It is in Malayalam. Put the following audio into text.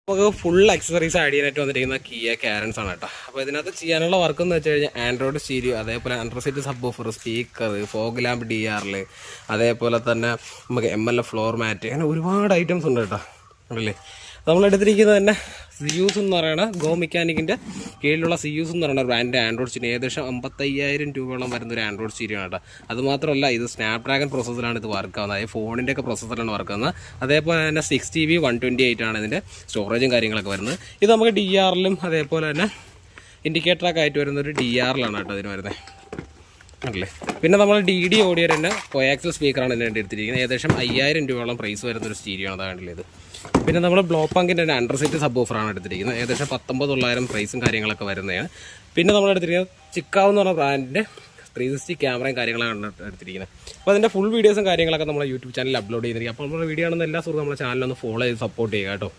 നമുക്ക് ഫുൾ അക്സസറീസ് ആഡ് ചെയ്യാനായിട്ട് വന്നിരിക്കുന്ന കിയ കാരൻസ് ആണ് കേട്ടോ. അപ്പോൾ ഇതിനകത്ത് ചെയ്യാനുള്ള വർക്ക് എന്ന് വെച്ച് കഴിഞ്ഞാൽ ആൻഡ്രോയിഡ് സ്റ്റീരിയോ, അതേപോലെ underseat subwoofer, speaker, fog lamp DRL, അതേപോലെ തന്നെ നമുക്ക് MLF ഫ്ലോർ മാറ്റ്, അങ്ങനെ ഒരുപാട് ഐറ്റംസ് ഉണ്ട് കേട്ടോ. അല്ലേ നമ്മളെടുത്തിരിക്കുന്നത് തന്നെ സിയൂസ് എന്ന് പറയുന്ന ഗോ മെക്കാനിക്കിൻ്റെ കീഴിലുള്ള സിയൂസ് എന്ന് പറയുന്ന ബ്രാൻഡ് ആൻഡ്രോയിഡ് സ്റ്റീരിയോ ഏകദേശം 55,000 രൂപയോളം വരുന്ന ഒരു ആൻഡ്രോയിഡ് സ്റ്റീരിയോ ആണ് കേട്ടോ. അതുമാത്രമല്ല ഇത് സ്നാപ്ഡ്രാഗൺ പ്രോസസ്സറാണ് ഇത് വർക്ക് ആവുന്നത്, അതായത് ഫോണിൻ്റെ ഒക്കെ പ്രോസസ്സറാണ് വർക്ക് ആവുന്നത്. അതേപോലെ തന്നെ 6GB 128 ആണ് ഇതിൻ്റെ സ്റ്റോറേജും കാര്യങ്ങളൊക്കെ വരുന്നത്. ഇത് നമുക്ക് DRLും അതേപോലെ തന്നെ ഇൻഡിക്കേറ്ററൊക്കെ ആയിട്ട് വരുന്ന ഒരു DRLാണ് കേട്ടോ ഇതിന് വരുന്നത് അല്ലേ. പിന്നെ നമ്മൾ DD ഓഡിയോ തന്നെ കോയാക്സൽ സ്പീക്കറാണ് ഇതിന് വേണ്ടി എടുത്തിരിക്കുന്നത്. ഏകദേശം 5,000 രൂപയോളം പ്രൈസ് വരുന്നൊരു സ്റ്റീരിയോ ആണ് അതാണ്ടില്ല ഇത്. പിന്നെ നമ്മൾ ബ്ലോപാങ്കിൻ്റെ തന്നെ അണ്ടർസെറ്റ് സബ് ഓഫറാണ് എടുത്തിരിക്കുന്നത്. ഏകദേശം 19,900 പ്രൈസും കാര്യങ്ങളൊക്കെ വരുന്നതാണ്. പിന്നെ നമ്മൾ എടുത്തിരിക്കുന്നത് ചിക്കാവ് എന്ന് പറഞ്ഞ ബ്രാൻഡിൻ്റെ 360 ക്യാമറയും കാര്യങ്ങളാണ് എടുത്തിരിക്കുന്നത്. അപ്പോൾ അതിൻ്റെ ഫുൾ വീഡിയോസും കാര്യങ്ങളൊക്കെ നമ്മുടെ യൂട്യൂബ് ചാനലിൽ അപ്ലോഡ് ചെയ്തിരിക്കും. അപ്പോൾ നമ്മുടെ വീഡിയോ ആണെന്ന് എല്ലാ സുഹൃത്തും നമ്മുടെ ചാനലൊന്ന് ഫോളോ ചെയ്ത് സപ്പോർട്ട് ചെയ്യുക കേട്ടോ.